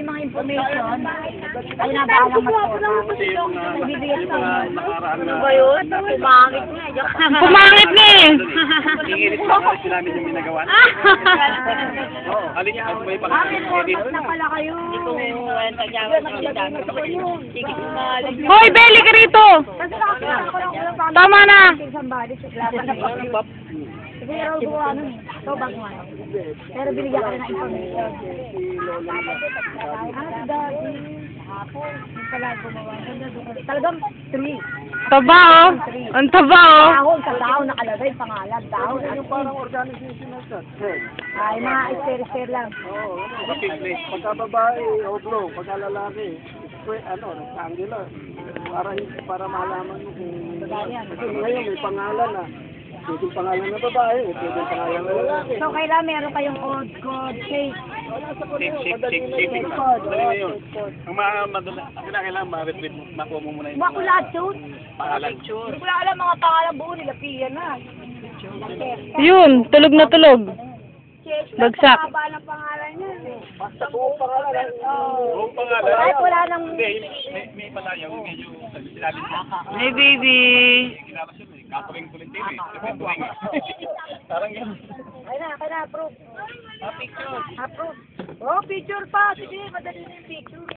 yung mga information, ay nabahalang mag-forward. Nagbibigay sa inyo. Ano ba yun? Pumangit nga. Pumangit nga eh. Iinit pa kasi namin yung ginagawa. Oo. Alin yung may pang-edit. Na pala kayo. Hoy, Belly ka rito! Kasi nakakita ko lang ulang paano. Tama na! Somebody, laban na pa. Sige, raw gawa nun eh. Ito bago ano. Pero binigyan ka na ng information. Ano si Daddy? Hapon. Yung pala gumawa. Talagang 3. Taba oh! Ang taba oh! Dahon sa dahon nakalagay yung pangalan. Dahon. Yung parang organization na siya. Ay, mga exter lang. Oo. Pagka babae, oblong. Pagka lalaki, rectangular. Para malaman mo kung... Kasi ngayon may pangalan na. Pwede yung pangalan ng babae, pwede yung pangalan ng lalaki. So, kailan meron kayong odd code, shape? Shaping. Madali na yun. Ang madala, kailangan ma-retrieve, makuha mo muna yung Makulat yun. pangalan. Hindi ko lang alam mga pangalan buo nila. Pia na. Yun, tulog na tulog. Bagsak. Haba ng pangalan niya. Basta buong pangalan. Buong pangalan. Kahit wala nang... Hindi, may palayaw, medyo sinabi niya. Hey baby! Kinabas yun eh, katuwing tuling-tili. Tuwing. Parang yun. Kaya na, approve. Approve. Oh, picture pa. Sige, madali na yung picture.